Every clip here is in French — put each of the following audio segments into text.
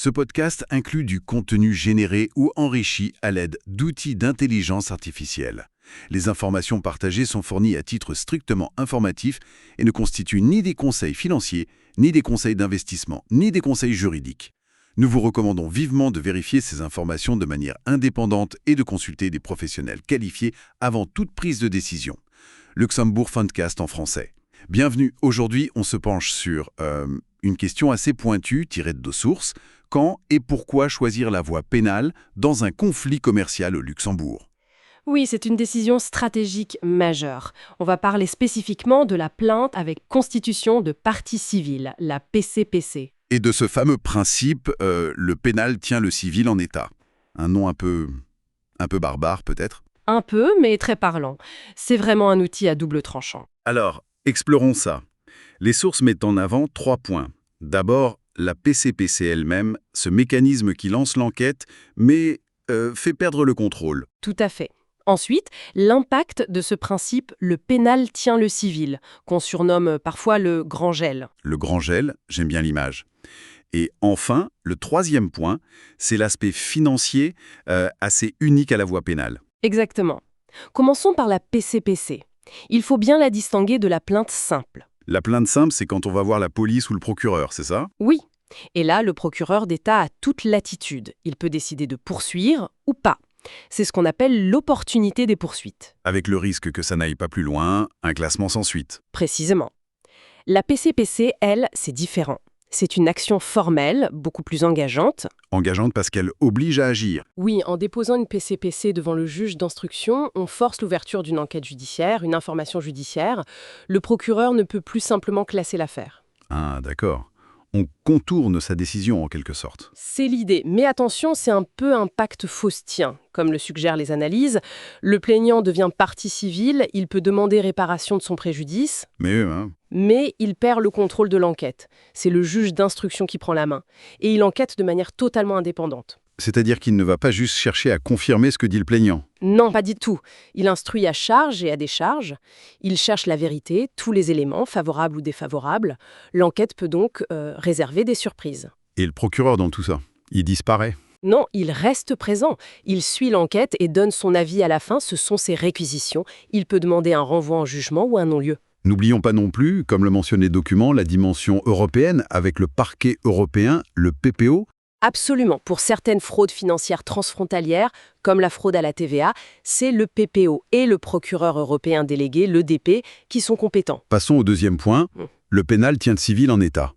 Ce podcast inclut du contenu généré ou enrichi à l'aide d'outils d'intelligence artificielle. Les informations partagées sont fournies à titre strictement informatif et ne constituent ni des conseils financiers, ni des conseils d'investissement, ni des conseils juridiques. Nous vous recommandons vivement de vérifier ces informations de manière indépendante et de consulter des professionnels qualifiés avant toute prise de décision. Luxembourg Fundcast en français. Bienvenue, aujourd'hui on se penche sur une question assez pointue tirée de 2 sources. Quand et pourquoi choisir la voie pénale dans un conflit commercial au Luxembourg? Oui, c'est une décision stratégique majeure. On va parler spécifiquement de la plainte avec constitution de partie civile, la PCPC. Et de ce fameux principe, le pénal tient le civil en état. Un nom un peu barbare peut-être? Un peu, mais très parlant. C'est vraiment un outil à double tranchant. Alors, explorons ça. Les sources mettent en avant 3 points. D'abord, la PCPC elle-même, ce mécanisme qui lance l'enquête, mais fait perdre le contrôle. Tout à fait. Ensuite, l'impact de ce principe, le pénal tient le civil, qu'on surnomme parfois le grand gel. Le grand gel, j'aime bien l'image. Et enfin, le 3e point, c'est l'aspect financier assez unique à la voie pénale. Exactement. Commençons par la PCPC. Il faut bien la distinguer de la plainte simple. La plainte simple, c'est quand on va voir la police ou le procureur, c'est ça? Oui. Et là, le procureur d'État a toute latitude. Il peut décider de poursuivre ou pas. C'est ce qu'on appelle l'opportunité des poursuites. Avec le risque que ça n'aille pas plus loin, un classement sans suite. Précisément. La PCPC, elle, c'est différent. C'est une action formelle, beaucoup plus engageante. Engageante parce qu'elle oblige à agir. Oui, en déposant une PCPC devant le juge d'instruction, on force l'ouverture d'une enquête judiciaire, une information judiciaire. Le procureur ne peut plus simplement classer l'affaire. Ah, d'accord. On contourne sa décision en quelque sorte. C'est l'idée. Mais attention, c'est un peu un pacte faustien, comme le suggèrent les analyses. Le plaignant devient partie civile, il peut demander réparation de son préjudice, mais il perd le contrôle de l'enquête. C'est le juge d'instruction qui prend la main. Et il enquête de manière totalement indépendante. C'est-à-dire qu'il ne va pas juste chercher à confirmer ce que dit le plaignant. Non, pas du tout. Il instruit à charge et à décharge. Il cherche la vérité, tous les éléments, favorables ou défavorables. L'enquête peut donc réserver des surprises. Et le procureur dans tout ça, il disparaît. Non, il reste présent. Il suit l'enquête et donne son avis à la fin. Ce sont ses réquisitions. Il peut demander un renvoi en jugement ou un non-lieu. N'oublions pas non plus, comme le mentionnent les documents, la dimension européenne avec le parquet européen, le PPO. Absolument. Pour certaines fraudes financières transfrontalières, comme la fraude à la TVA, c'est le PPO et le procureur européen délégué, l'EDP, qui sont compétents. Passons au 2e point. Le pénal tient le civil en état.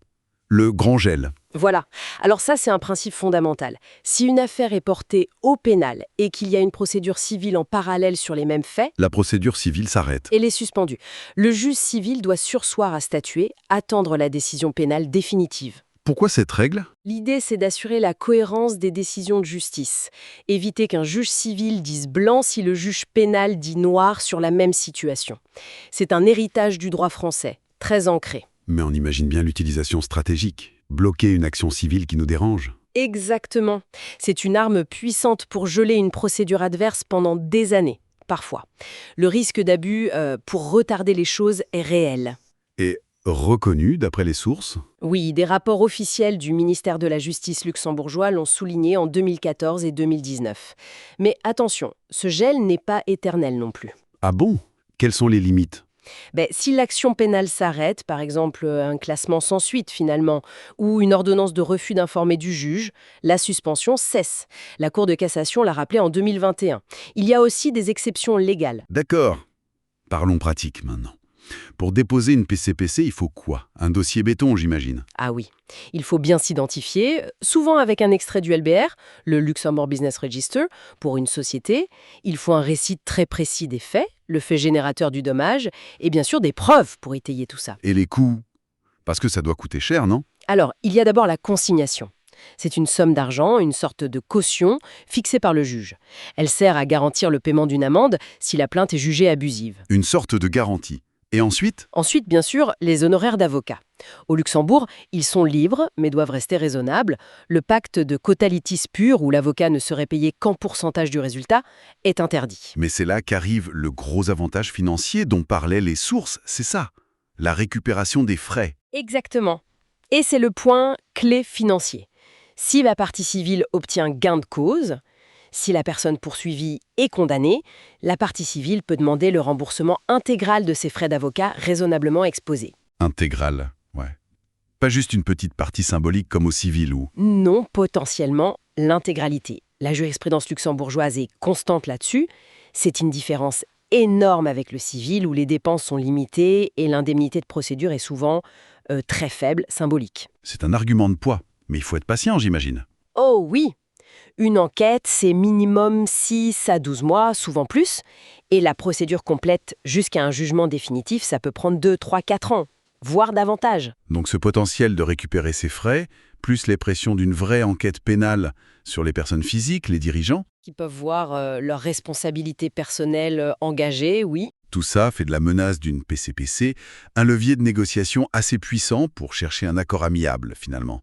Le grand gel. Voilà. Alors ça, c'est un principe fondamental. Si une affaire est portée au pénal et qu'il y a une procédure civile en parallèle sur les mêmes faits, La procédure civile s'arrête. elle est suspendue. Le juge civil doit surseoir à statuer, attendre la décision pénale définitive. Pourquoi cette règle? L'idée, c'est d'assurer la cohérence des décisions de justice. Éviter qu'un juge civil dise blanc si le juge pénal dit noir sur la même situation. C'est un héritage du droit français, très ancré. Mais on imagine bien l'utilisation stratégique. Bloquer une action civile qui nous dérange. Exactement. C'est une arme puissante pour geler une procédure adverse pendant des années, parfois. Le risque d'abus pour retarder les choses est réel. Et reconnu d'après les sources? Oui, des rapports officiels du ministère de la Justice luxembourgeois l'ont souligné en 2014 et 2019. Mais attention, ce gel n'est pas éternel non plus. Ah bon? Quelles sont les limites? Si l'action pénale s'arrête, par exemple un classement sans suite finalement, ou une ordonnance de refus d'informer du juge, la suspension cesse. La Cour de cassation l'a rappelé en 2021. Il y a aussi des exceptions légales. D'accord. Parlons pratique maintenant. Pour déposer une PCPC, il faut quoi? Un dossier béton, j'imagine. Ah oui, il faut bien s'identifier, souvent avec un extrait du LBR, le Luxembourg Business Register, pour une société. Il faut un récit très précis des faits, le fait générateur du dommage, et bien sûr des preuves pour étayer tout ça. Et les coûts? Parce que ça doit coûter cher, non? Alors, il y a d'abord la consignation. C'est une somme d'argent, une sorte de caution, fixée par le juge. Elle sert à garantir le paiement d'une amende si la plainte est jugée abusive. Une sorte de garantie. Et ensuite? Ensuite, bien sûr, les honoraires d'avocat. Au Luxembourg, ils sont libres, mais doivent rester raisonnables. Le pacte de quota litis pur, où l'avocat ne serait payé qu'en pourcentage du résultat, est interdit. Mais c'est là qu'arrive le gros avantage financier dont parlaient les sources, c'est ça. La récupération des frais. Exactement. Et c'est le point clé financier. Si la partie civile obtient gain de cause, si la personne poursuivie est condamnée, la partie civile peut demander le remboursement intégral de ses frais d'avocat raisonnablement exposés. Intégral, ouais. Pas juste une petite partie symbolique comme au civil ou... Non, potentiellement l'intégralité. La jurisprudence luxembourgeoise est constante là-dessus. C'est une différence énorme avec le civil où les dépenses sont limitées et l'indemnité de procédure est souvent très faible, symbolique. C'est un argument de poids, mais il faut être patient, j'imagine. Oh oui! Une enquête, c'est minimum 6 à 12 mois, souvent plus, et la procédure complète jusqu'à un jugement définitif, ça peut prendre 2, 3, 4 ans, voire davantage. Donc ce potentiel de récupérer ses frais, plus les pressions d'une vraie enquête pénale sur les personnes physiques, les dirigeants, Qui peuvent voir leur responsabilité personnelle engagée, oui. tout ça fait de la menace d'une PCPC un levier de négociation assez puissant pour chercher un accord amiable, finalement.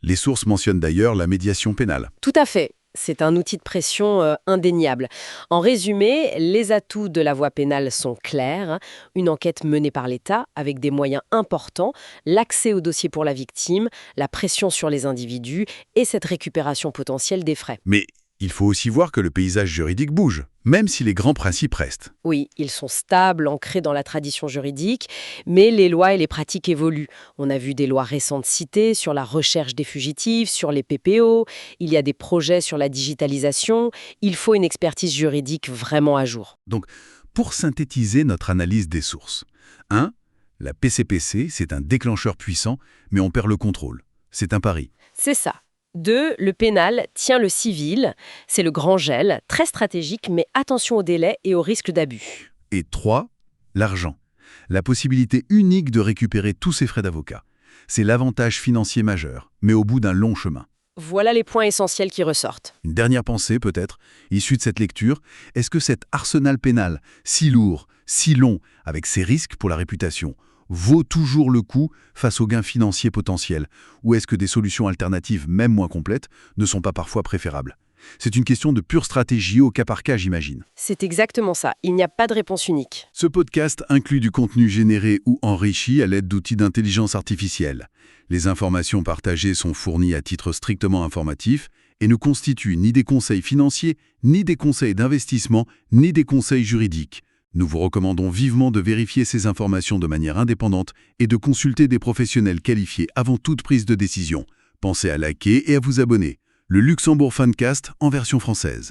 Les sources mentionnent d'ailleurs la médiation pénale. Tout à fait. C'est un outil de pression indéniable. En résumé, les atouts de la voie pénale sont clairs. Une enquête menée par l'État avec des moyens importants, l'accès au dossier pour la victime, la pression sur les individus et cette récupération potentielle des frais. Mais il faut aussi voir que le paysage juridique bouge, même si les grands principes restent. Oui, ils sont stables, ancrés dans la tradition juridique, mais les lois et les pratiques évoluent. On a vu des lois récentes citées sur la recherche des fugitifs, sur les PPO, il y a des projets sur la digitalisation, il faut une expertise juridique vraiment à jour. Donc, pour synthétiser notre analyse des sources. 1. La PCPC, c'est un déclencheur puissant, mais on perd le contrôle. C'est un pari. C'est ça. 2. Le pénal tient le civil. C'est le grand gel, très stratégique, mais attention aux délais et au risque d'abus. Et 3. L'argent. La possibilité unique de récupérer tous ses frais d'avocat. C'est l'avantage financier majeur, mais au bout d'un long chemin. Voilà les points essentiels qui ressortent. Une dernière pensée, peut-être, issue de cette lecture. Est-ce que cet arsenal pénal, si lourd, si long, avec ses risques pour la réputation, vaut toujours le coup face aux gains financiers potentiels? Ou est-ce que des solutions alternatives, même moins complètes, ne sont pas parfois préférables? C'est une question de pure stratégie au cas par cas, j'imagine. C'est exactement ça. Il n'y a pas de réponse unique. Ce podcast inclut du contenu généré ou enrichi à l'aide d'outils d'intelligence artificielle. Les informations partagées sont fournies à titre strictement informatif et ne constituent ni des conseils financiers, ni des conseils d'investissement, ni des conseils juridiques. Nous vous recommandons vivement de vérifier ces informations de manière indépendante et de consulter des professionnels qualifiés avant toute prise de décision. Pensez à liker et à vous abonner. Le Luxembourg Funcast en version française.